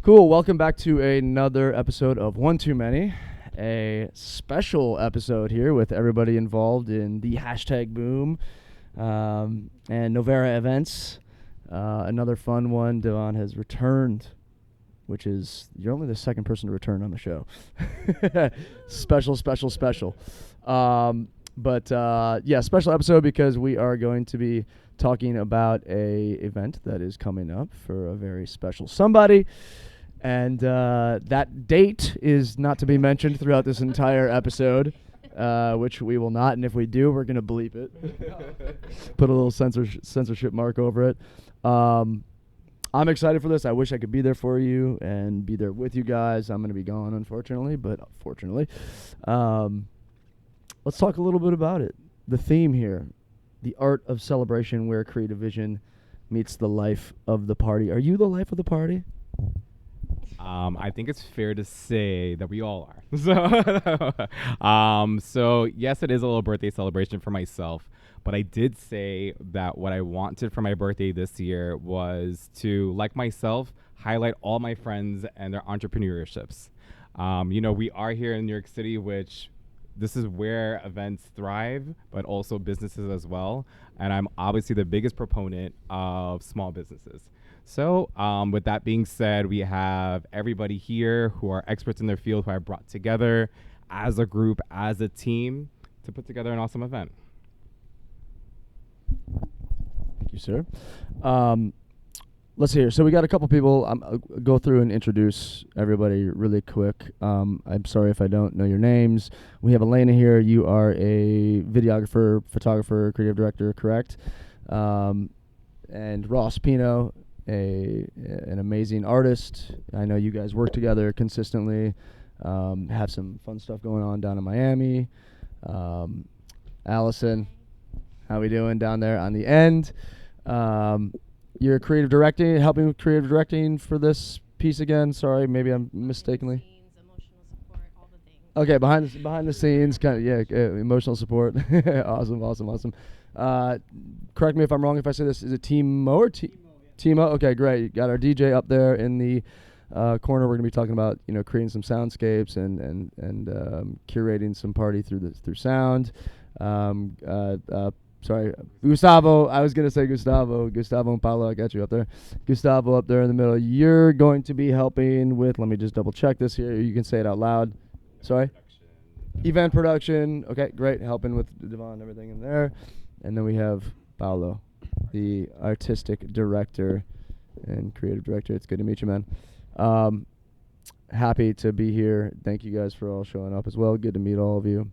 Cool. Welcome back to another episode of One Too Many, a special episode here with everybody involved in the hashtag boom and Novera events. Another fun one. Devand has returned, which is you're only the second person to return on the show. Special. Special episode because we are going to be talking about a event that is coming up for a very special somebody. And that date is not to be mentioned throughout this entire episode, which we will not. And if we do, we're going to bleep it. Put a little censorship mark over it. I'm excited for this. I wish I could be there for you and be there with you guys. I'm going to be gone, unfortunately, but fortunately. Let's talk a little bit about it. The theme here, the art of celebration where creative vision meets the life of the party. Are you the life of the party? I think it's fair to say that we all are. So yes, it is a little birthday celebration for myself, but I did say that what I wanted for my birthday this year was to, like myself, highlight all my friends and their entrepreneurships. We are here in New York City, which this is where events thrive, but also businesses as well. And I'm obviously the biggest proponent of small businesses. So with that being said, we have everybody here who are experts in their field who I brought together as a group, as a team, to put together an awesome event. Thank you, sir. Let's hear. So we got a couple people. I'll go through and introduce everybody really quick. I'm sorry if I don't know your names. We have Alena here. You are a videographer, photographer, creative director, correct? And Ross Pino, an amazing artist. I know you guys work together consistently. Have some fun stuff going on down in Miami. Allison, how we doing down there on the end? You're creative directing, helping with creative directing for this piece again. Sorry, maybe I'm mistakenly. Emotional support, all the things. Okay, behind the scenes, kind of emotional support. Awesome. Correct me if I'm wrong if I say this. Is it Timo or Timo? Okay, great. Got our DJ up there in the corner. We're gonna be talking about creating some soundscapes and curating some party through sound. Sorry, Gustavo. I was going to say Gustavo and Paulo. I got you up there. Gustavo up there in the middle. You're going to be helping with, let me just double check this here. You can say it out loud. Sorry? Event production. Okay, great. Helping with Devand and everything in there. And then we have Paulo, the artistic director and creative director. It's good to meet you, man. Happy to be here. Thank you guys for all showing up as well. Good to meet all of you.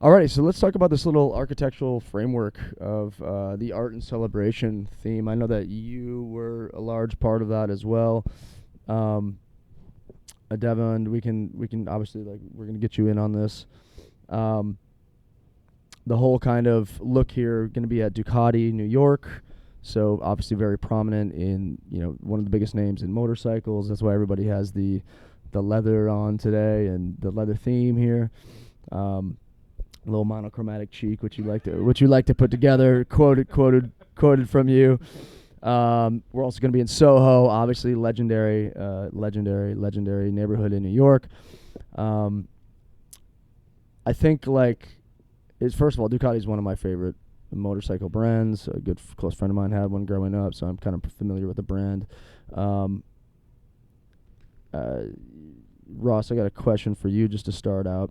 Alrighty, so let's talk about this little architectural framework of the art and celebration theme. I know that you were a large part of that as well. Devand, we can obviously we're gonna get you in on this. The whole kind of look here going to be at Ducati New York, so obviously very prominent in one of the biggest names in motorcycles. That's why everybody has the leather on today and the leather theme here. A little monochromatic cheek, which you like to put together. Quoted from you. We're also going to be in Soho, obviously legendary neighborhood in New York. I think first of all, Ducati is one of my favorite motorcycle brands. A good close friend of mine had one growing up, so I'm kind of familiar with the brand. Ross, I got a question for you just to start out.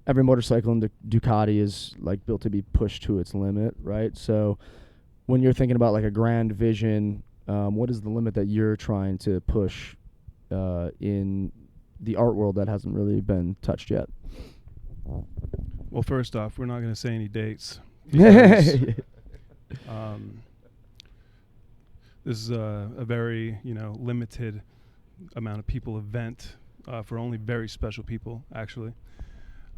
Every motorcycle in the Ducati is built to be pushed to its limit, right? So when you're thinking about a grand vision, what is the limit that you're trying to push in the art world that hasn't really been touched yet? Well, first off, we're not going to say any dates. This is a very limited amount of people event for only very special people, actually.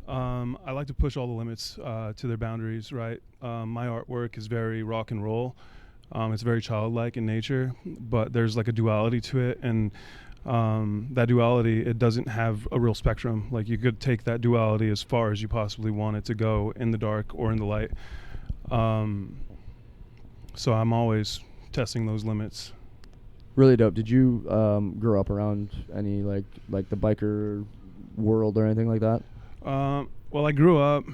I like to push all the limits to their boundaries, right? My artwork is very rock and roll. It's very childlike in nature, but there's like a duality to it, and that duality, it doesn't have a real spectrum. Like you could take that duality as far as you possibly want it to go in the dark or in the light. So I'm always testing those limits. Really dope. Did you grow up around any like the biker world or anything like that? Well, I grew up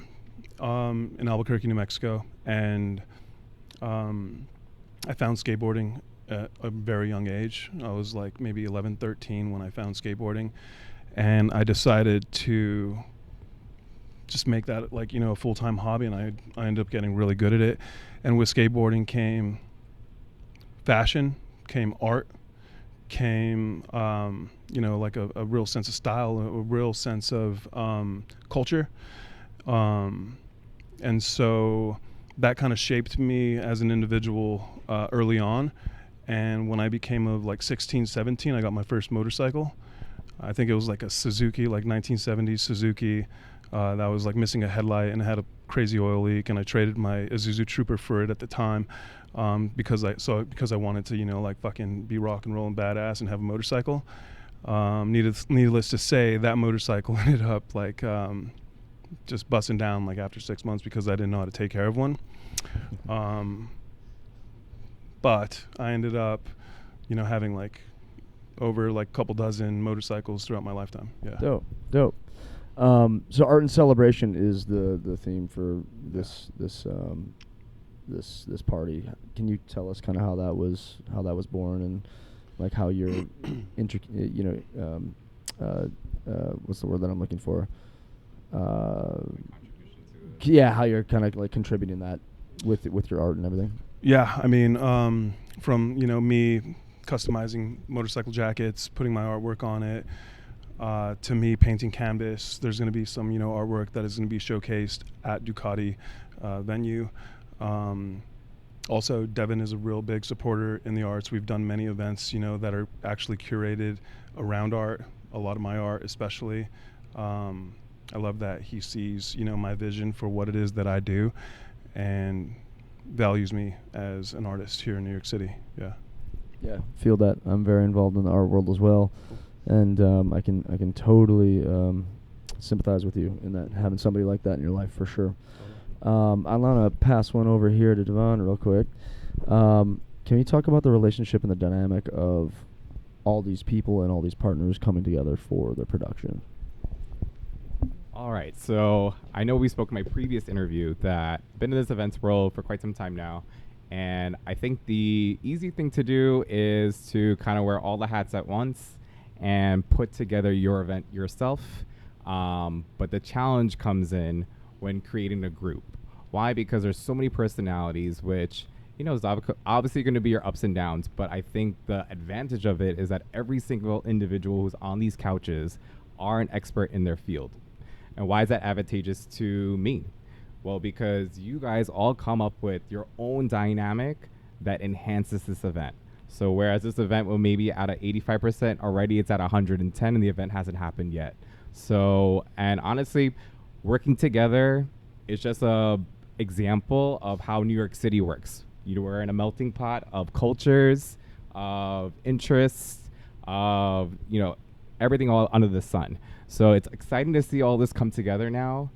in Albuquerque, New Mexico, and I found skateboarding at a very young age. I was like maybe 11, 13 when I found skateboarding, and I decided to just make that like, you know, a full-time hobby, and I ended up getting really good at it. And with skateboarding came fashion, came art, came you know, like a real sense of style, a real sense of culture, and so that kind of shaped me as an individual early on. And when I became of like 16, 17, I got my first motorcycle. I think it was like a Suzuki, like 1970s Suzuki, that was like missing a headlight and it had a crazy oil leak, and I traded my Isuzu Trooper for it at the time, because I wanted to, you know, like fucking be rock and roll and badass and have a motorcycle. Needless to say, that motorcycle ended up like just busting down like after 6 months because I didn't know how to take care of one. But I ended up, you know, having like over like a couple dozen motorcycles throughout my lifetime. Yeah. Dope. So art and celebration is the theme for this party. Can you tell us kind of how that was born, and like how you're what's the word that I'm looking for? Yeah, how you're kind of like contributing that with your art and everything. Yeah, I mean, from, you know, me customizing motorcycle jackets, putting my artwork on it, to me painting canvas. There's going to be some, you know, artwork that is going to be showcased at Ducati venue. Also, Devand is a real big supporter in the arts. We've done many events, you know, that are actually curated around art, a lot of my art especially. I love that he sees, you know, my vision for what it is that I do and values me as an artist here in New York City. Yeah. Feel that. I'm very involved in the art world as well, and I can totally sympathize with you in that, having somebody like that in your life for sure. I want to pass one over here to Devand real quick. Can you talk about the relationship and the dynamic of all these people and all these partners coming together for the production? All right, so I know we spoke in my previous interview that I've been in this events world for quite some time now, and I think the easy thing to do is to kind of wear all the hats at once and put together your event yourself. But the challenge comes in when creating a group. Why? Because there's so many personalities, which, you know, is obviously going to be your ups and downs, but I think the advantage of it is that every single individual who's on these couches are an expert in their field. And why is that advantageous to me? Well, because you guys all come up with your own dynamic that enhances this event. So whereas this event will maybe at 85%, already it's at 110 and the event hasn't happened yet. So, and honestly, working together is just a example of how New York City works. We're in a melting pot of cultures, of interests, of, you know, everything all under the sun. So it's exciting to see all this come together now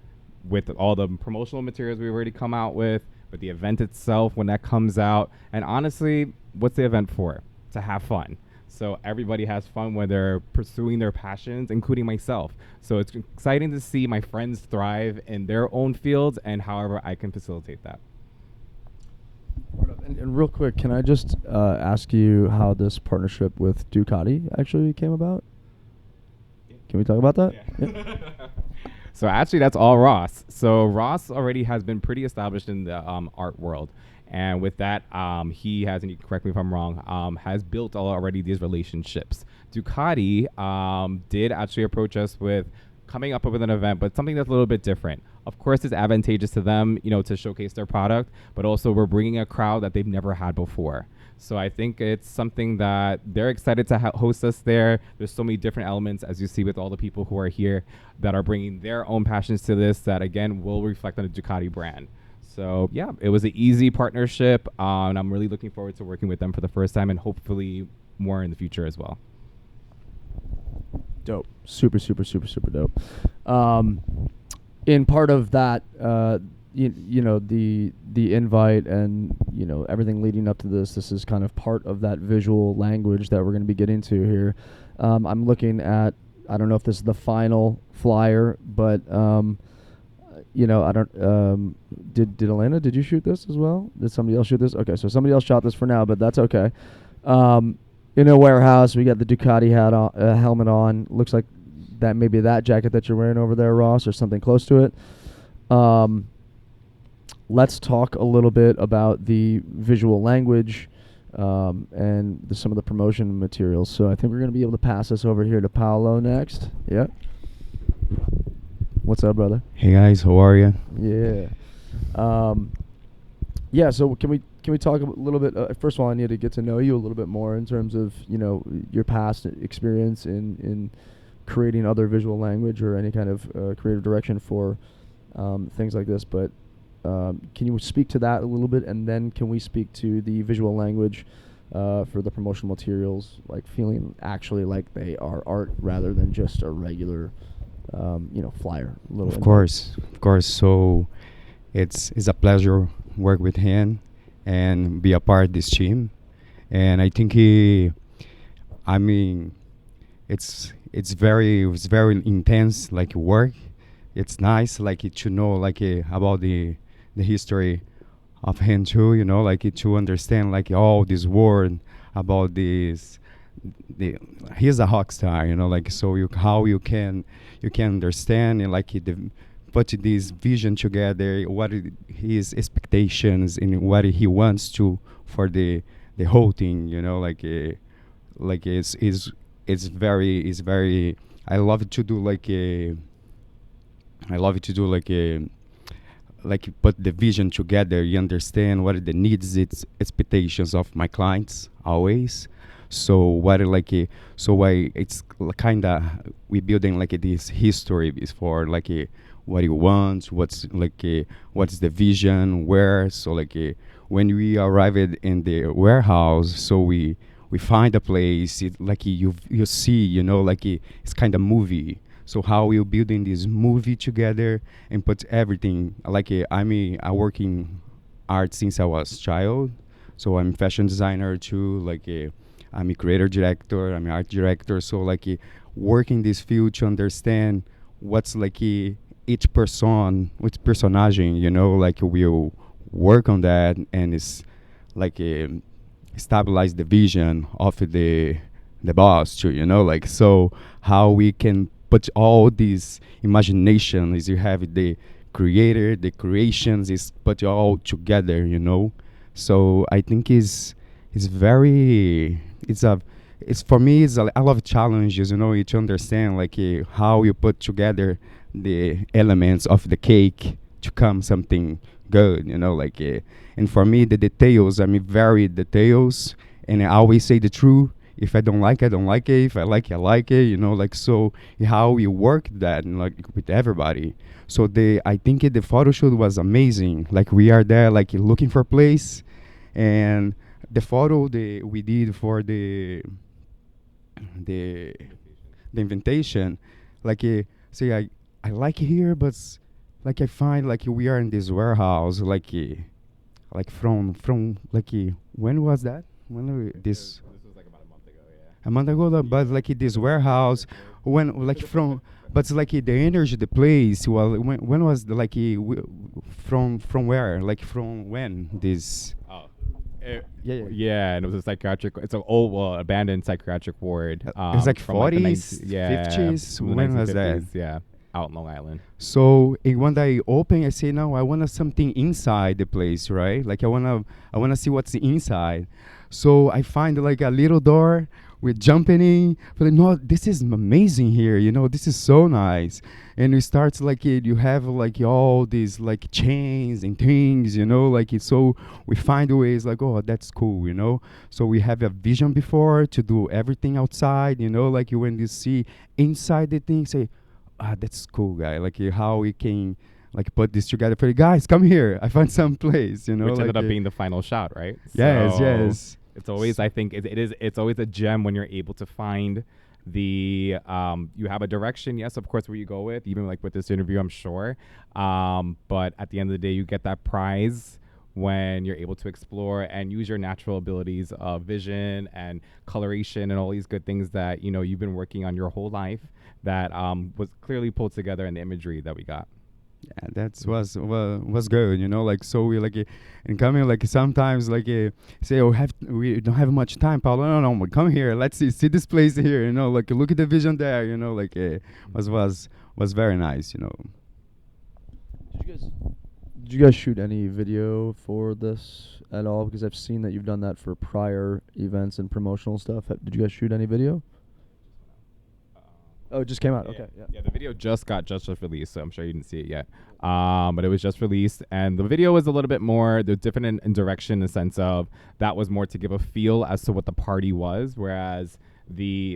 with all the promotional materials we've already come out with the event itself when that comes out. And honestly, what's the event for? To have fun. So everybody has fun when they're pursuing their passions, including myself. So it's exciting to see my friends thrive in their own fields and however I can facilitate that. And real quick, can I just ask you how this partnership with Ducati actually came about? Can we talk about that? Yeah. So actually, that's all Ross. So Ross already has been pretty established in the art world. And with that, he has, and you can correct me if I'm wrong, has built already these relationships. Ducati did actually approach us with coming up with an event, but something that's a little bit different. Of course, it's advantageous to them, you know, to showcase their product, but also we're bringing a crowd that they've never had before. So I think it's something that they're excited to host us there. There's so many different elements, as you see, with all the people who are here that are bringing their own passions to this that, again, will reflect on the Ducati brand. So, yeah, it was an easy partnership, and I'm really looking forward to working with them for the first time and hopefully more in the future as well. Dope. Super, super, super, super dope. In part of that, you know, the invite and, you know, everything leading up to this is kind of part of that visual language that we're going to be getting to here. I'm looking at, I don't know if this is the final flyer, but, you know, I don't, did Alena, did you shoot this as well? Did somebody else shoot this? Okay, so somebody else shot this for now, but that's okay. In a warehouse, we got the Ducati hat on, helmet on. Looks like that maybe that jacket that you're wearing over there, Ross, or something close to it. Let's talk a little bit about the visual language and some of the promotion materials. So I think we're going to be able to pass this over here to Paulo next. Yeah. What's up, brother? Hey guys, how are you? Yeah. Yeah. So can we talk a little bit? First of all, I need to get to know you a little bit more in terms of, you know, your past experience in creating other visual language or any kind of creative direction for things like this. But can you speak to that a little bit, and then can we speak to the visual language for the promotional materials, like feeling actually like they are art rather than just a regular, you know, flyer? Of course. So it's a pleasure work with him and be a part of this team. And I think it's very intense like work. It's nice like to know like about the history of him too, you know, like to understand like all this world about this. He's a rock star, you know, like so how you can understand and like put this vision together, what his expectations and what he wants to for the whole thing, you know, like it's very I love to do like put the vision together. You understand what are the needs, its expectations of my clients always. So what so why it's kind of we building like this history before like what he wants, what's the vision, where. So when we arrived in the warehouse, so we find a place, you see, you know, it's kind of movie. So how we're building this movie together and put everything, I work in art since I was child. So I'm fashion designer too, I'm a creator director, I'm an art director. So working this field to understand what's each personage, you know, we'll work on that, and it's stabilize the vision of the boss too, you know, so how we can put all these imagination is you have the creator, the creations is put all together, you know. So I think it's for me it's a lot of challenges, you know, to understand how you put together the elements of the cake to come something good, you know, and for me the details, very details, and I always say the truth. If I don't like it, I don't like it. If I like it, I like it, you know, so how we work that with everybody. So I think the photo shoot was amazing. We are there looking for a place, and the photo we did for the invitation, say I like it here, but I find we are in this warehouse, from when was that? This was about a month ago, yeah. A month ago, but this warehouse, when from, but the energy, the place. Well, when was from where? From when this? Oh. Yeah, and it was a psychiatric. It's an old, abandoned psychiatric ward. It's 40s, 50s. When was that? Yeah, out in Long Island. So when I open, I say, no, I want something inside the place, right? I wanna see what's inside. So I find a little door we're jumping in. But no, this is amazing here. You know, this is so nice. And we start like it. You have like all these like chains and things. You know, like it's so we find ways like, oh, that's cool. You know, so we have a vision before to do everything outside. You know, like you when you see inside the thing, say, ah, that's cool, guy. Like how we can like put this together for you guys. Come here. I found some place. You know, Which like ended up being the final shot, right? yes, So yes. it's always, I think, it's always a gem when you're able to find the you have a direction, yes, of course, where you go with, even like with this interview, I'm sure. But at the end of the day, you get that prize when you're able to explore and use your natural abilities of vision and coloration and all these good things that, you know, you've been working on your whole life that was clearly pulled together in the imagery that we got. Yeah, that was good, you know. Like so, we like and coming like sometimes like say, oh, we don't have much time, Paulo. No, come here. Let's see this place here, you know. Like look at the vision there, you know. Like was very nice, you know. Did you guys shoot any video for this at all? Because I've seen that you've done that for prior events and promotional stuff. Did you guys shoot any video? Oh, it just came out. Okay, yeah. Yeah, the video just released, so I'm sure you didn't see it yet. But it was just released, and the video was a little bit more different in direction, in the sense of that was more to give a feel as to what the party was, whereas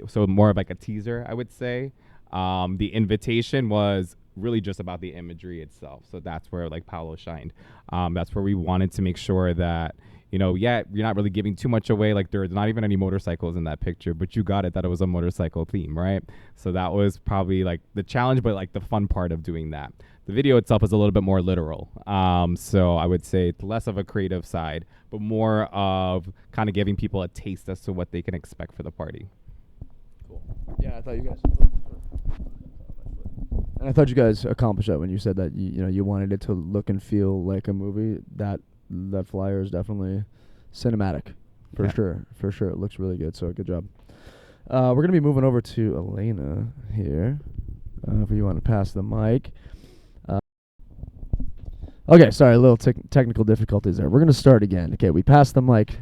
so more of like a teaser, I would say. The invitation was really just about the imagery itself, so that's where like Paulo shined. That's where we wanted to make sure that, you know, yeah, you're not really giving too much away. Like there's not even any motorcycles in that picture, but you got it that it was a motorcycle theme, right? So that was probably like the challenge, but like the fun part of doing that. The video itself is a little bit more literal. So I would say it's less of a creative side, but more of kind of giving people a taste as to what they can expect for the party. Cool. Yeah, I thought you guys. And I thought you guys accomplished that when you said that you know you wanted it to look and feel like a movie. That flyer is definitely cinematic, for sure. It looks really good, so good job. We're going to be moving over to Alena here, if you want to pass the mic. Okay, sorry, a little technical difficulties there. We're going to start again. Okay, we passed the mic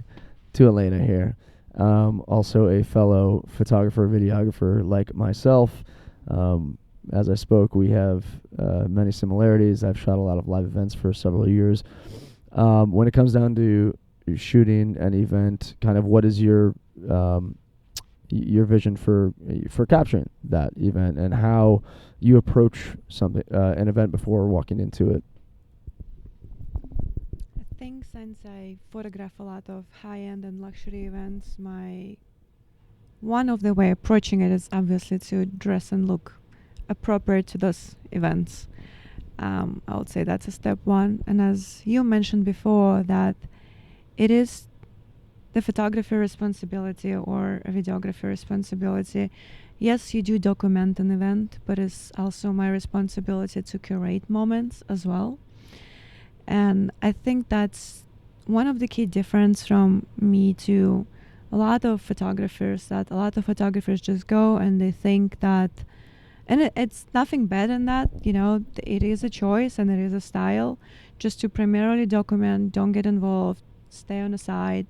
to Alena here, also a fellow photographer, videographer like myself. As I spoke, we have many similarities. I've shot a lot of live events for several years. When it comes down to shooting an event, kind of what is your vision for capturing that event and how you approach an event before walking into it? I think since I photograph a lot of high-end and luxury events, one of the way approaching it is obviously to dress and look appropriate to those events. I would say that's a step one. And as you mentioned before, that it is the photographer responsibility or a videographer responsibility. Yes, you do document an event, but it's also my responsibility to curate moments as well. And I think that's one of the key difference from me to a lot of photographers, that a lot of photographers just go and they think that, and it's nothing bad in that, you know, it is a choice and it is a style, just to primarily document, don't get involved, stay on the side,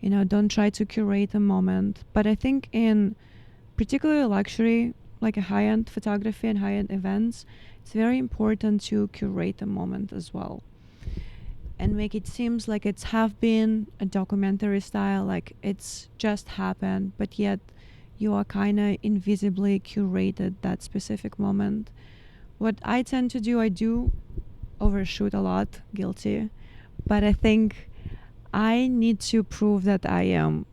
you know, don't try to curate a moment. But I think in particularly luxury, like a high-end photography and high-end events, it's very important to curate a moment as well and make it seems like it's have been a documentary style, like it's just happened, but yet you are kind of invisibly curated that specific moment. What I tend to do, I do overshoot a lot, guilty, but I think I need to prove that I am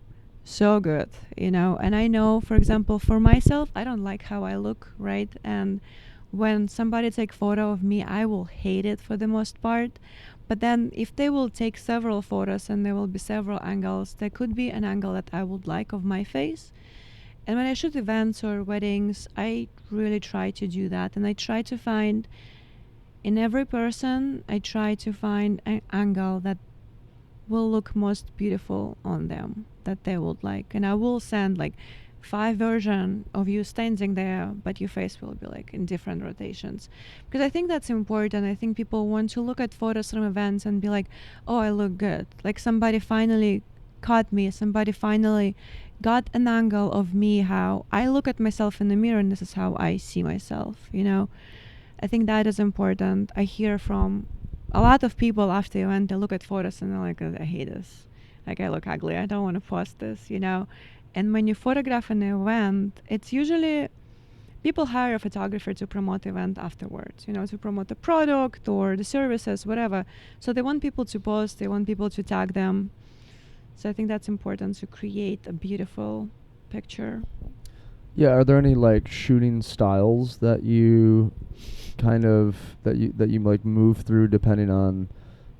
so good, you know. And I know, for example, for myself, I don't like how I look, right? And when somebody take photo of me, I will hate it for the most part. But then if they will take several photos and there will be several angles, there could be an angle that I would like of my face. And when I shoot events or weddings, I really try to do that. And I try to find, in every person, I try to find an angle that will look most beautiful on them, that they would like. And I will send like 5 versions of you standing there, but your face will be like in different rotations. Because I think that's important. I think people want to look at photos from events and be like, oh, I look good. Like somebody finally caught me, somebody finally got an angle of me, how I look at myself in the mirror, and this is how I see myself, you know. I think that is important. I hear from a lot of people after the event, they look at photos and they're like, "Oh, I hate this. Like, I look ugly. I don't want to post this," you know. And when you photograph an event, it's usually people hire a photographer to promote the event afterwards, you know, to promote the product or the services, whatever. So they want people to post, they want people to tag them. So I think that's important, to create a beautiful picture. Yeah, are there any like shooting styles that you kind of that you like move through depending on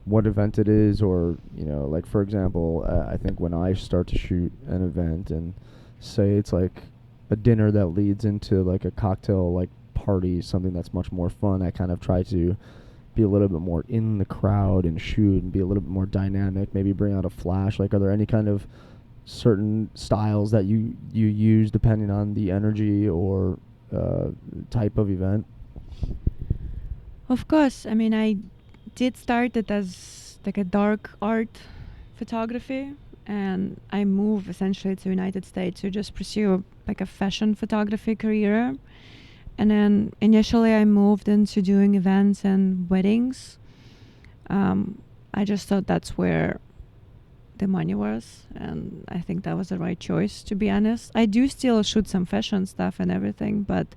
what event it is, or you know, like for example, I think when I start to shoot an event and say it's like a dinner that leads into like a cocktail like party, something that's much more fun, I kind of try to be a little bit more in the crowd and shoot and be a little bit more dynamic, maybe bring out a flash. Like, are there any kind of certain styles that you use depending on the energy or type of event? Of course, I mean, I did start it as like a dark art photography, and I moved essentially to United States to just pursue like a fashion photography career. And then initially I moved into doing events and weddings. I just thought that's where the money was, and I think that was the right choice, to be honest. I do still shoot some fashion stuff and everything, but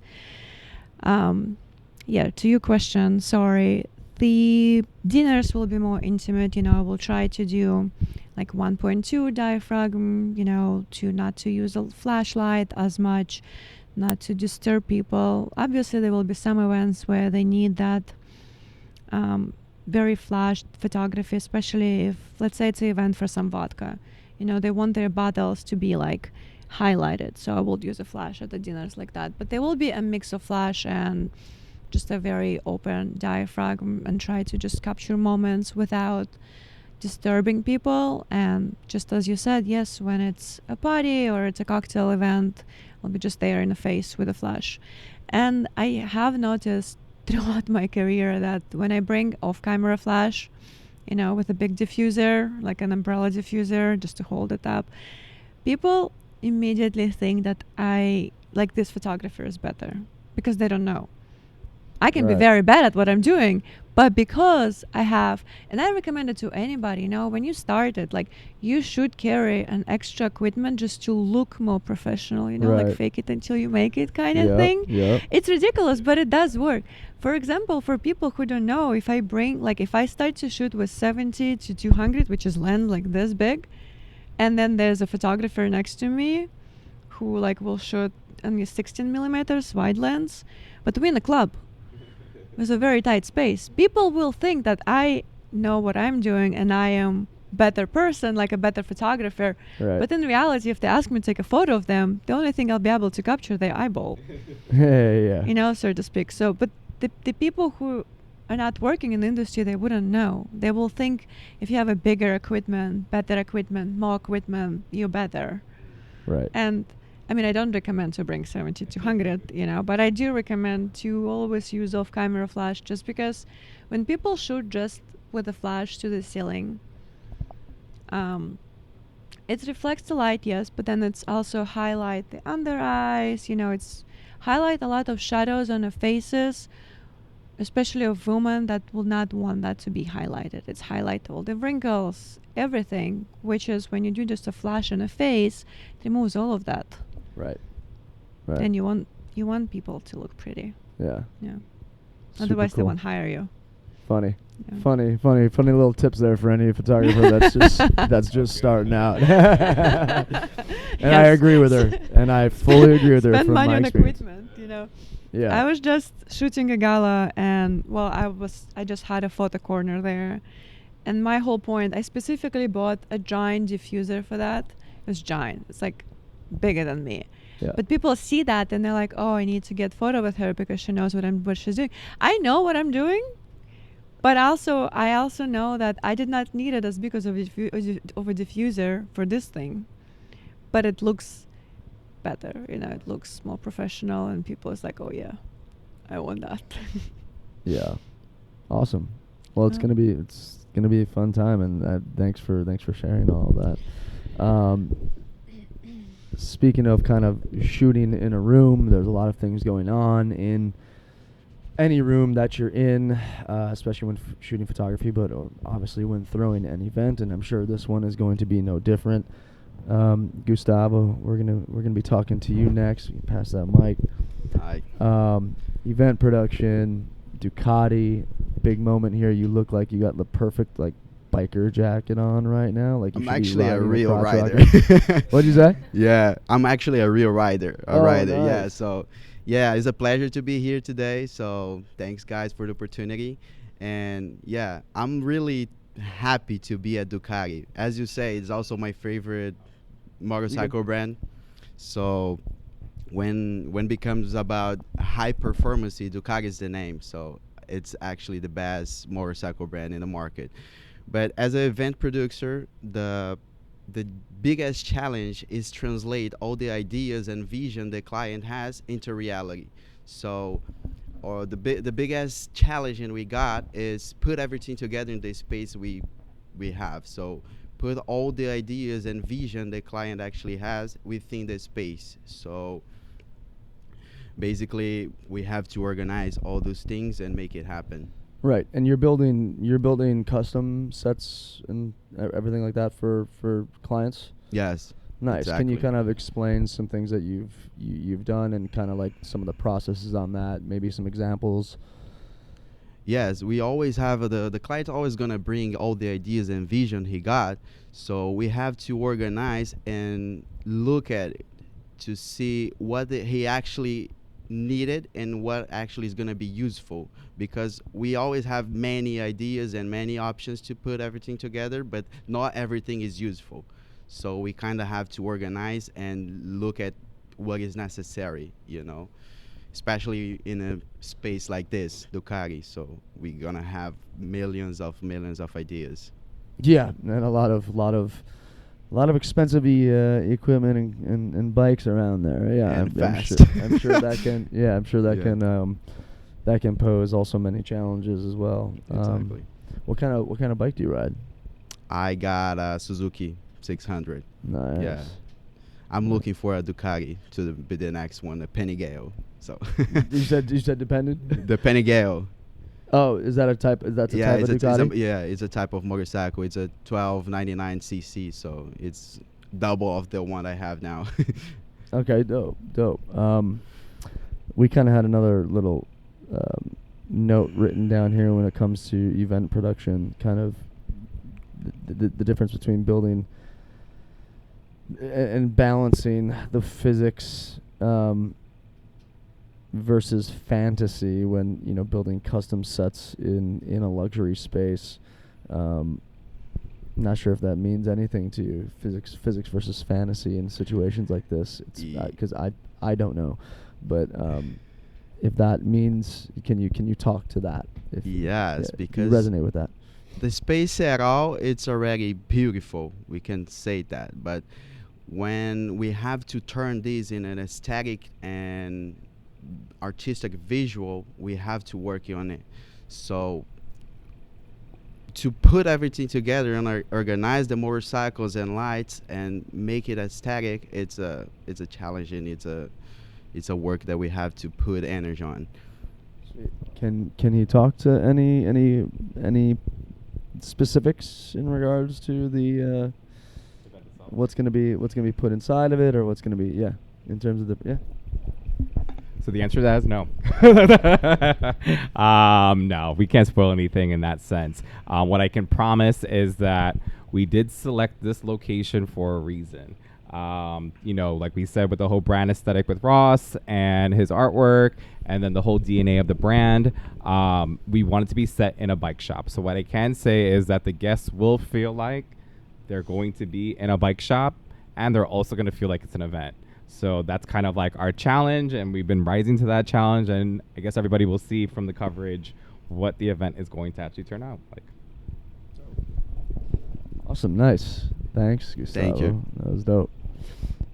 yeah, to your question, sorry, the dinners will be more intimate, you know. I will try to do like 1.2 diaphragm, you know, to not to use a flashlight as much, not to disturb people. Obviously there will be some events where they need that very flash photography, especially if, let's say it's an event for some vodka, you know, they want their bottles to be like highlighted, so I will use a flash at the dinners like that. But there will be a mix of flash and just a very open diaphragm, and try to just capture moments without disturbing people. And just as you said, yes, when it's a party or it's a cocktail event, I'll be just there in the face with a flash. And I have noticed throughout my career that when I bring off-camera flash, you know, with a big diffuser, like an umbrella diffuser, just to hold it up, people immediately think that I, like, this photographer is better, because they don't know. I can be Right. very bad at what I'm doing, but because I have, and I recommend it to anybody, you know, when you start it, like, you should carry an extra equipment just to look more professional, you know, like Right. fake it until you make it kind of Yep, thing. yep. It's ridiculous, but it does work. For example, for people who don't know, if I bring, like, if I start to shoot with 70 to 200, which is lens like this big, and then there's a photographer next to me who like will shoot only 16 millimeters wide lens, but we're in a club with a very tight space, people will think that I know what I'm doing and I am better person, like a better photographer. Right. But in reality, if they ask me to take a photo of them, the only thing I'll be able to capture their eyeball, Yeah. you know, so to speak. So, but the people who are not working in the industry, they wouldn't know. They will think if you have a bigger equipment, better equipment, more equipment, you're better. Right. And I mean, I don't recommend to bring 70 to 100, you know, but I do recommend to always use off-camera flash, just because when people shoot just with a flash to the ceiling, it reflects the light, yes, but then it's also highlight the under eyes, you know, it's highlight a lot of shadows on the faces, especially of women that will not want that to be highlighted. It's highlight all the wrinkles, everything, which is when you do just a flash on a face, it removes all of that. Right. Right. And you want people to look pretty. Yeah. Yeah. Super Otherwise they cool. won't hire you. Funny. Yeah. Funny little tips there for any photographer that's just starting out. And I Yes. agree with her. And I fully agree with her Spend from money my on experience. equipment, you know. Yeah. I was just shooting a gala, and well, I just had a photo corner there, and my whole point, I specifically bought a giant diffuser for that. It was giant. It's like bigger than me. Yeah. But people see that and they're like, "Oh, I need to get photo with her because she knows what she's doing." I know what I'm doing, but I also know that I did not need it as big of a diffuser for this thing, but it looks better, you know. It looks more professional, and people is like, "Oh yeah, I want that." Yeah. Awesome. Well, it's Yeah. gonna be a fun time, and thanks for sharing all of that. speaking of kind of shooting in a room, there's a lot of things going on in any room that you're in, especially when shooting photography, but obviously when throwing an event, and I'm sure this one is going to be no different. Gustavo, we're gonna be talking to you next. You can pass that mic. Hi. Event production, Ducati, big moment here. You look like you got the perfect like biker jacket on right now. Like you I'm should be actually a riding real crotch rider. rocket. What'd you say? Yeah, I'm actually a real rider. A Oh, rider. Yeah. nice. So, yeah, it's a pleasure to be here today. So, thanks guys for the opportunity. And yeah, I'm really happy to be at Ducati. As you say, it's also my favorite motorcycle brand. So, when becomes about high performance, Ducati is the name. So, it's actually the best motorcycle brand in the market. But as an event producer, the biggest challenge is translate all the ideas and vision the client has into reality. So, or the biggest challenge and we got is put everything together in the space we have. So, put all the ideas and vision the client actually has within the space. So, basically, we have to organize all those things and make it happen. Right, and you're building custom sets and everything like that for clients. Yes. Nice. Can you Exactly. kind of explain some things that you've done and kind of like some of the processes on that? Maybe some examples. Yes, we always have the client always gonna bring all the ideas and vision he got. So we have to organize and look at it to see what he actually needed and what actually is gonna be useful. Because we always have many ideas and many options to put everything together, but not everything is useful. So we kind of have to organize and look at what is necessary, especially in a space like this, Ducati. So we're gonna have millions of ideas. Yeah, and a lot of expensive equipment and bikes around there. Yeah, And I'm fast. sure. I'm sure that can. Yeah, I'm sure that Yeah. can. That can pose also many challenges as well. Exactly. What kind of bike do you ride? I got a Suzuki 600. Nice. Yeah. I'm looking for a Ducati to be the next one, a Panigale. So you said dependent. the Panigale. Oh, is that a type? That's a Yeah, type of it's Ducati. it's a type of motorcycle. It's a 1299 cc, so it's double of the one I have now. Okay, dope. We kind of had another little note written down here when it comes to event production, kind of the difference between building and balancing the physics versus fantasy when building custom sets in a luxury space. Not sure if that means anything to you, physics versus fantasy in situations like this. It's because I don't know, but if that means, can you talk to that? If Yes, if because you resonate with that. the space at all, it's already beautiful. We can say that, but when we have to turn this in an aesthetic and artistic visual, we have to work on it. So to put everything together and organize the motorcycles and lights and make it aesthetic, it's a challenge, and it's a work that we have to put energy on. Can you talk to any specifics in regards to the what's gonna be put inside of it, or what's gonna be in terms of the So the answer to that is no. No, we can't spoil anything in that sense. What I can promise is that we did select this location for a reason. Like we said, with the whole brand aesthetic with Ross and his artwork, and then the whole DNA of the brand, we wanted to be set in a bike shop. So what I can say is that the guests will feel like they're going to be in a bike shop, and they're also going to feel like it's an event. So that's kind of like our challenge, and we've been rising to that challenge, and I guess everybody will see from the coverage what the event is going to actually turn out like. Awesome, nice. Thanks, Gustavo. Thank you. That was dope.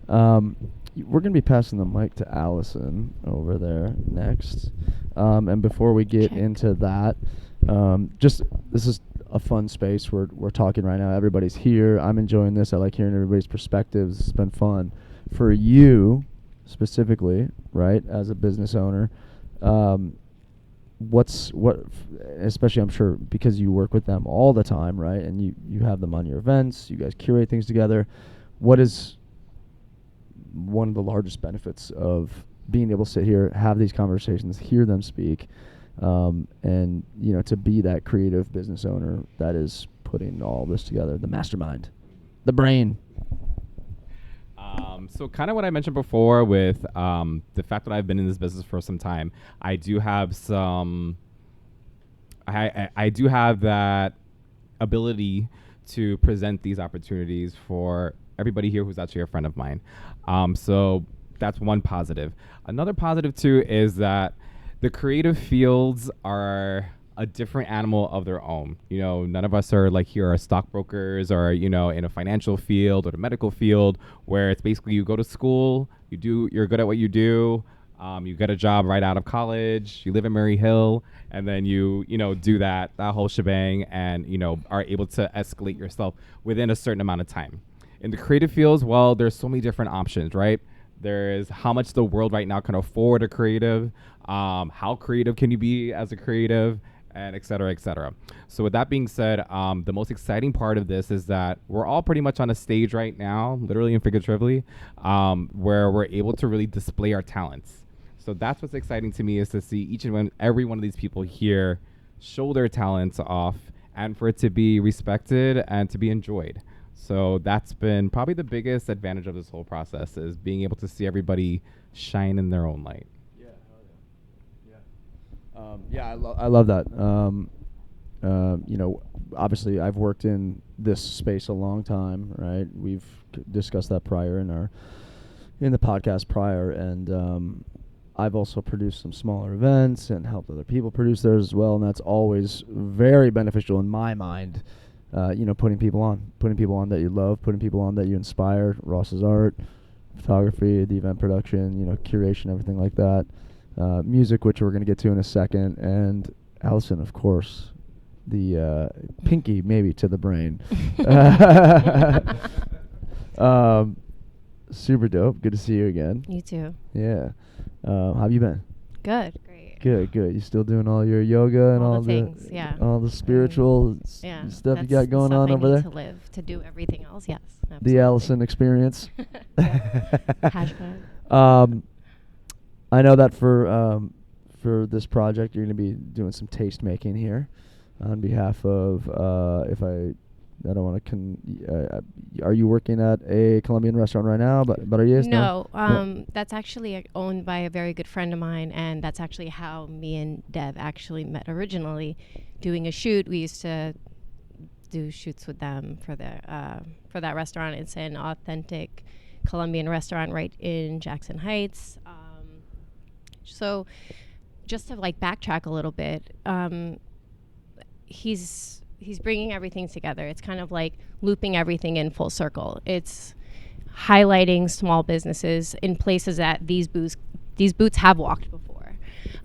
We're gonna be passing the mic to Allison over there next. And before we get Check. into that, this is a fun space. We're talking right now. Everybody's here. I'm enjoying this. I like hearing everybody's perspectives. It's been fun. for you specifically, right, as a business owner, especially I'm sure because you work with them all the time, right, and you have them on your events, you guys curate things together, what is one of the largest benefits of being able to sit here, have these conversations, hear them speak, and to be that creative business owner that is putting all this together, the mastermind, the brain? So kind of what I mentioned before with the fact that I've been in this business for some time, I do have I do have that ability to present these opportunities for everybody here who's actually a friend of mine. So that's one positive. Another positive too is that the creative fields are a different animal of their own. None of us are like here are stockbrokers or, in a financial field or the medical field where it's basically you go to school, you're good at what you do, you get a job right out of college, you live in Murray Hill, and then you do that whole shebang and, are able to escalate yourself within a certain amount of time. In the creative fields, well, there's so many different options, right? There is how much the world right now can afford a creative, how creative can you be as a creative, and et cetera, et cetera. So with that being said, the most exciting part of this is that we're all pretty much on a stage right now, literally and figuratively, where we're able to really display our talents. So that's what's exciting to me, is to see each and every one of these people here show their talents off and for it to be respected and to be enjoyed. So that's been probably the biggest advantage of this whole process, is being able to see everybody shine in their own light. I love that. Obviously I've worked in this space a long time, right? We've discussed that prior in the podcast prior, and I've also produced some smaller events and helped other people produce theirs as well, and that's always very beneficial in my mind. Putting people on that you love, putting people on that you inspire. Ross's art, photography, the event production, curation, everything like that. Music, which we're going to get to in a second, and Allison, of course, the pinky maybe to the brain. Super dope. Good to see you again. You too. Yeah. How have you been? Good. Great. Good. You still doing all your yoga and all the things? Yeah. all the spiritual stuff you got going on over there? To live, to do everything else. Yes. The Allison experience. Hashtag. I know that for this project, you're going to be doing some taste making here on behalf of, I don't want to, are you working at a Colombian restaurant right now? But are you? No, that's actually owned by a very good friend of mine, and that's actually how me and Dev actually met originally, doing a shoot. We used to do shoots with them for that restaurant. It's an authentic Colombian restaurant right in Jackson Heights. So just to backtrack a little bit, he's bringing everything together. It's kind of like looping everything in full circle. It's highlighting small businesses in places that these boots have walked before.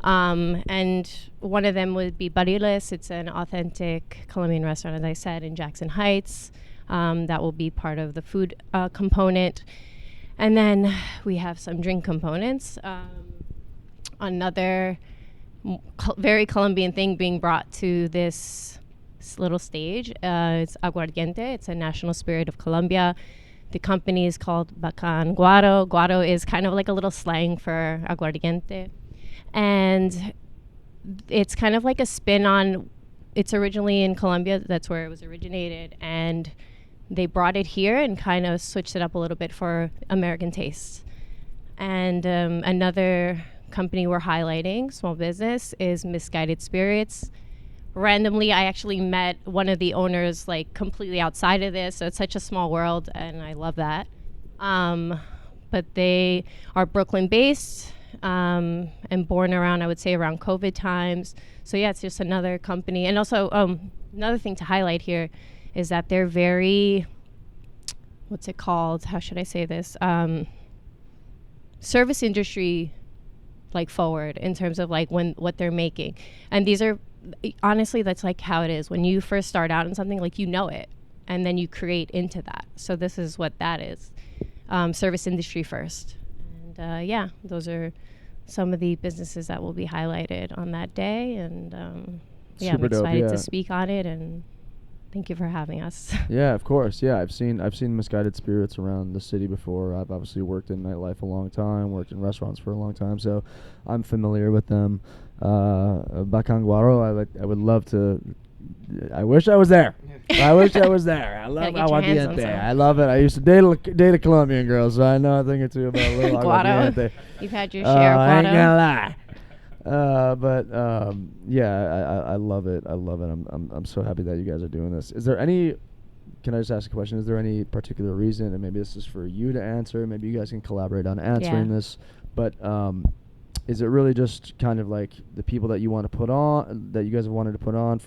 And one of them would be Bariles. It's an authentic Colombian restaurant, as I said, in Jackson Heights. That will be part of the food component. And then we have some drink components. Another very Colombian thing being brought to this little stage. It's aguardiente. It's a national spirit of Colombia. The company is called Bacan Guaro. Guaro is kind of like a little slang for aguardiente. And it's kind of like a spin on, it's originally in Colombia. That's where it was originated. And they brought it here and kind of switched it up a little bit for American tastes. And another company we're highlighting, small business, is Misguided Spirits. Randomly, I actually met one of the owners completely outside of this, so it's such a small world, and I love that. But they are Brooklyn based and born around, I would say, around COVID times. So yeah, it's just another company. And also another thing to highlight here is that they're very, what's it called? How should I say this? Service industry forward in terms of what they're making. And these are, honestly, that's how it is when you first start out in something, you know it, and then you create into that. So this is what that is. service industry first. And yeah, those are some of the businesses that will be highlighted on that day. And yeah, I'm Super dope, excited yeah. to speak on it, and thank you for having us. Yeah, of course. Yeah, I've seen Misguided Spirits around the city before. I've obviously worked in nightlife a long time, worked in restaurants for a long time, so I'm familiar with them. Bacanguaro, I would love to. I wish I was there. I wish I was there. I love Gotta get your hands on aguardiente. some. I love it. I used to date a Colombian girl, so I know a thing or two about a little Guado. aguardiente. You've had your share of I ain't guado. gonna lie. But yeah, I love it. I love it. I'm so happy that you guys are doing this. Is there any? Can I just ask a question? Is there any particular reason, and maybe this is for you to answer? Maybe you guys can collaborate on answering this. But is it really just kind of like the people that you want to put on, that you guys have wanted to put on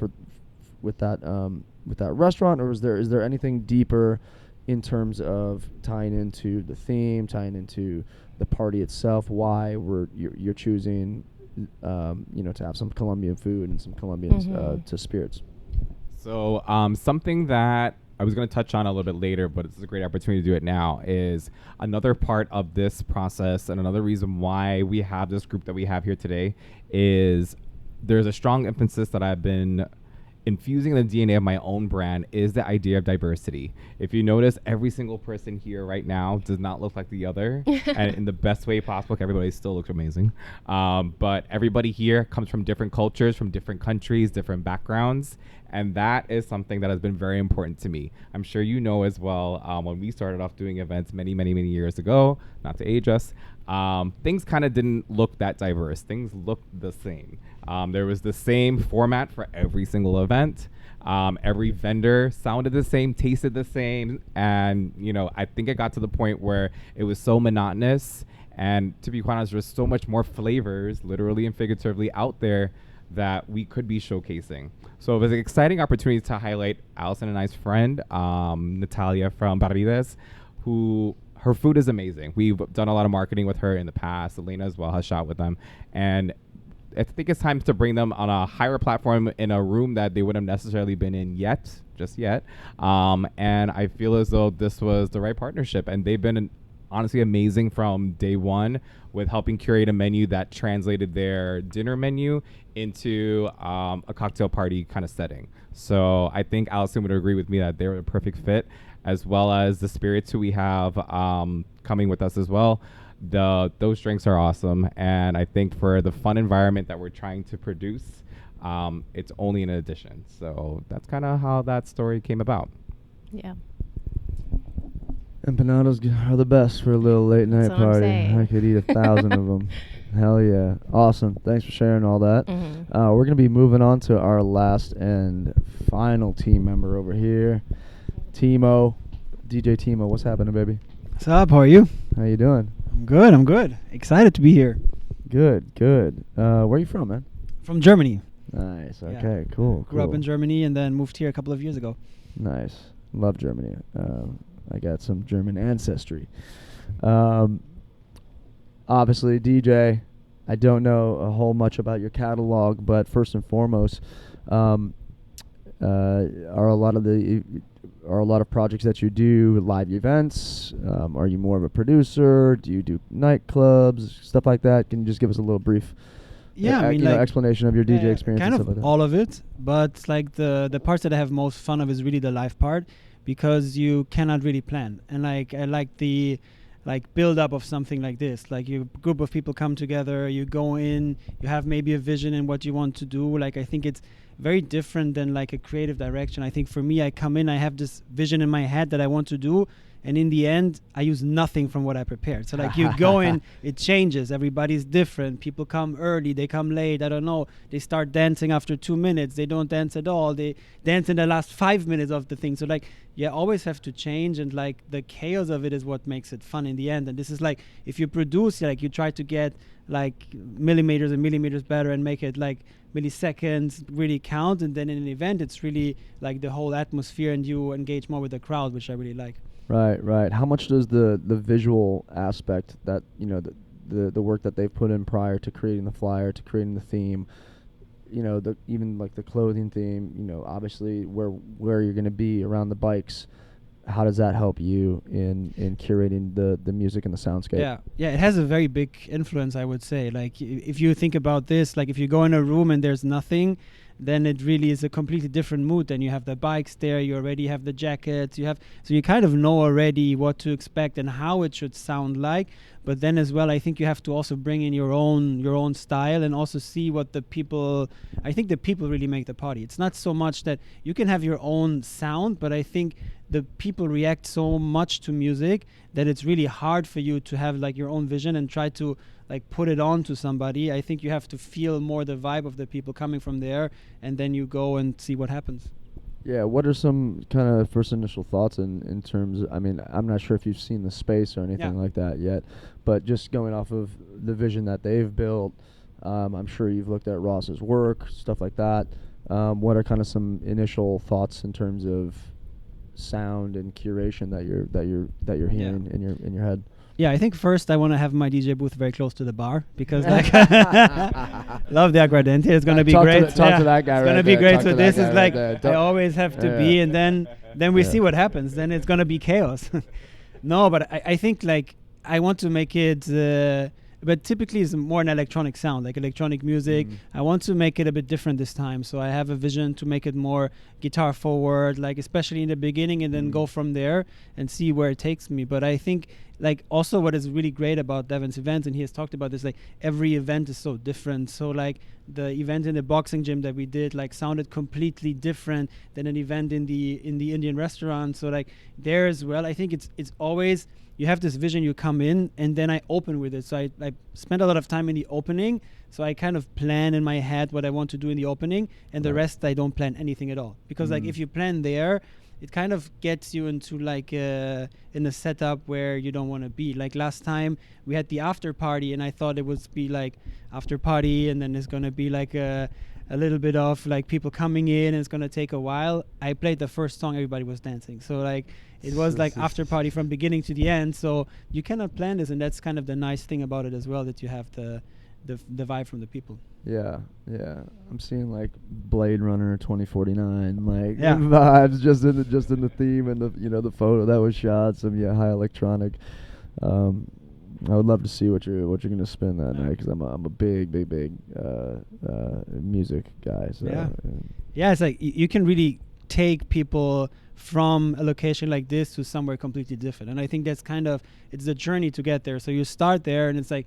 with that restaurant, or is there anything deeper in terms of tying into the theme, tying into the party itself? Why you're choosing, to have some Colombian food and some Colombian to spirits? So something that I was going to touch on a little bit later, but it's a great opportunity to do it now, is another part of this process, and another reason why we have this group that we have here today is there's a strong emphasis that I've been infusing in the DNA of my own brand is the idea of diversity. If you notice, every single person here right now does not look like the other, and in the best way possible. Everybody still looks amazing, but everybody here comes from different cultures, from different countries, different backgrounds, and that is something that has been very important to me. I'm sure you know as well, when we started off doing events many years ago, not to age us, things kind of didn't look that diverse. Things looked the same. There was the same format for every single event. Every vendor sounded the same, tasted the same. And, I think it got to the point where it was so monotonous. And to be quite honest, there's so much more flavors, literally and figuratively, out there that we could be showcasing. So it was an exciting opportunity to highlight Allison and I's friend, Natalia from Barrides, who her food is amazing. We've done a lot of marketing with her in the past. Alena as well has shot with them. And I think it's time to bring them on a higher platform in a room that they wouldn't have necessarily been in just yet. And I feel as though this was the right partnership. And they've been honestly amazing from day one with helping curate a menu that translated their dinner menu into a cocktail party kind of setting. So I think Allison would agree with me that they were a perfect fit, as well as the spirits who we have coming with us as well. Those drinks are awesome, and I think for the fun environment that we're trying to produce, it's only an addition. So that's kind of how that story came about. Yeah. Empanadas are the best for a little late night That's what I'm party. saying. I could eat 1,000 of them. Hell yeah. Awesome. Thanks for sharing all that. We're going to be moving on to our last and final team member over here, Timo. DJ Timo, what's happening, baby? What's up? How are you? How you doing? I'm good. Excited to be here. Good. Where are you from, man? From Germany. Nice. Yeah. Okay, cool. Grew up in Germany and then moved here a couple of years ago. Nice. Love Germany. I got some German ancestry. Obviously, DJ, I don't know a whole much about your catalog, but first and foremost, are a lot of projects that you do live events? Are you more of a producer? Do you do nightclubs, stuff like that? Can you just give us a little brief explanation of your DJ experience? Kind and of stuff like that? all of it, but like the parts that I have most fun of is really the live part, because you cannot really plan. And I like the build up of something like this. Like, you group of people come together, you go in, you have maybe a vision in what you want to do. Like, I think it's very different than like a creative direction. I think for me, I come in, I have this vision in my head that I want to do, and in the end, I use nothing from what I prepared. So like, you go in, it changes. Everybody's different. People come early, they come late. I don't know. They start dancing after 2 minutes. They don't dance at all. They dance in the last 5 minutes of the thing. So like, you always have to change, and like the chaos of it is what makes it fun in the end. And this is like, if you produce, like, you try to get like millimeters and millimeters better and make it like milliseconds really count. And then in an event, it's really like the whole atmosphere, and you engage more with the crowd, which I really like. Right. How much does the visual aspect, that the work that they've put in prior to creating the flyer, to creating the theme, even like the clothing theme, obviously where you're going to be around the bikes, how does that help you in curating the music and the soundscape? Yeah, it has a very big influence, I would say. Like if you think about this, like if you go in a room and there's nothing, then it really is a completely different mood. Then you have the bikes there, you already have the jackets, so you kind of know already what to expect and how it should sound like. But then as well, I think you have to also bring in your own style and also see what the people. I think the people really make the party. It's not so much that you can have your own sound, but I think the people react so much to music that it's really hard for you to have like your own vision and try to like put it on to somebody. I think you have to feel more the vibe of the people coming from there, and then you go and see what happens. Yeah, what are some kind of first initial thoughts in terms of, I mean, I'm not sure if you've seen the space or anything like that yet, but just going off of the vision that they've built, I'm sure you've looked at Ross's work, stuff like that. What are kind of some initial thoughts in terms of sound and curation that you're hearing in your head? Yeah, I think first I want to have my DJ booth very close to the bar because like love the Aguardiente. It's gonna be great. Talk to that guy. It's right gonna be there. great. Talk So to this that is guy like right there. I always have to be, and then we see what happens. Then it's gonna be chaos. No, but I think like I want to make it. But typically it's more an electronic sound, like electronic music. I want to make it a bit different this time. So I have a vision to make it more guitar forward, like especially in the beginning, and then go from there and see where it takes me. But I think like also what is really great about Devand's events, and he has talked about this, like every event is so different. So like the event in the boxing gym that we did like sounded completely different than an event in the Indian restaurant. So like there as well, I think it's always, you have this vision, you come in, and then I open with it. So I spend a lot of time in the opening. So I kind of plan in my head what I want to do in the opening, and the rest I don't plan anything at all. Because like if you plan there, it kind of gets you into like in a setup where you don't want to be. Like last time we had the after party, and I thought it would be like after party, and then it's gonna be like a little bit of like people coming in, and it's gonna take a while. I played the first song, everybody was dancing. So like it was like after party from beginning to the end. So you cannot plan this, and that's kind of the nice thing about it as well, that you have the vibe from the people. Yeah. I'm seeing like Blade Runner 2049, like Yeah. vibes just in the theme and the photo that was shot. Some high electronic. I would love to see what you're gonna spin that night, because I'm a big music guy. So yeah, it's like you can really take people from a location like this to somewhere completely different, and I think that's kind of, it's the journey to get there. So you start there, and it's like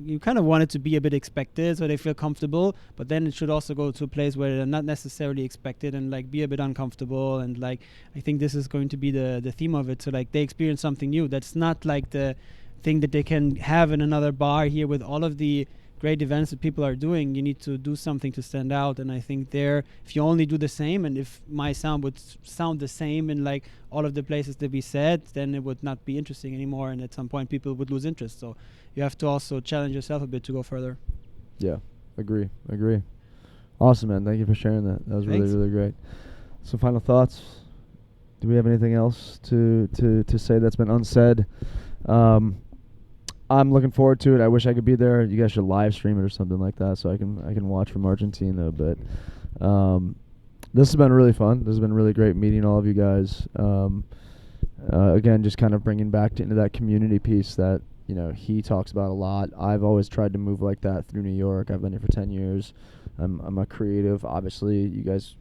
you kind of want it to be a bit expected so they feel comfortable, but then it should also go to a place where they're not necessarily expected and like be a bit uncomfortable. And like I think this is going to be the theme of it. So like they experience something new that's not like the thing that they can have in another bar here. With all of the great events that people are doing, you need to do something to stand out. And I think there, if you only do the same, and if my sound would sound the same in like all of the places that we said, then it would not be interesting anymore, and at some point people would lose interest. So you have to also challenge yourself a bit to go further. Yeah, agree. Awesome, man. Thank you for sharing that. That was Thanks. really great. So final thoughts. Do we have anything else to say that's been unsaid? I'm looking forward to it. I wish I could be there. You guys should live stream it or something like that, so I can watch from Argentina. But this has been really fun. This has been really great meeting all of you guys. Again, just kind of bringing back into that community piece that he talks about a lot. I've always tried to mmove like that through New York. I've been here for 10 years. I'm a creative. Obviously, you guys,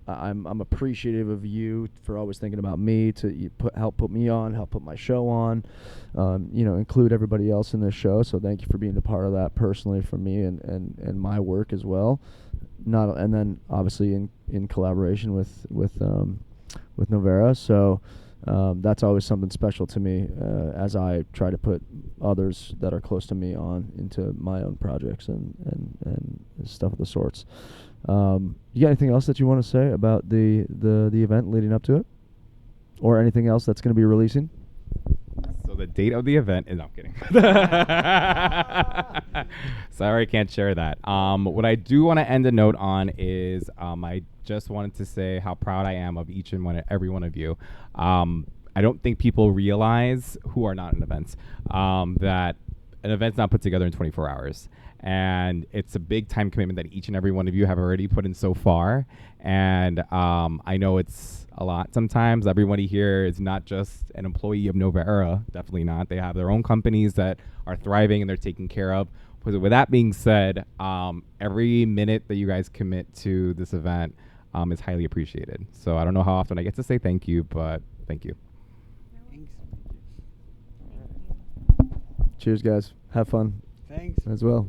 I'm appreciative of you for always thinking about me to help put me on, help put my show on, include everybody else in this show. So thank you for being a part of that personally for me and my work as well. And then obviously in collaboration with Novera. So that's always something special to me as I try to put others that are close to me on into my own projects and stuff of the sorts. You got anything else that you want to say about the event leading up to it, or anything else that's going to be releasing? So the date of the event is, no, I'm kidding. Sorry, I can't share that. What I do want to end a note on is I just wanted to say how proud I am of each and every one of you. I don't think people realize, who are not in events, that an event's not put together in 24 hours. And it's a big time commitment that each and every one of you have already put in so far. And I know it's a lot sometimes. Everybody here is not just an employee of Nova Era. Definitely not. They have their own companies that are thriving and they're taken care of. With that being said, every minute that you guys commit to this event is highly appreciated. So I don't know how often I get to say thank you, but thank you. Cheers, guys. Have fun Thanks. as well.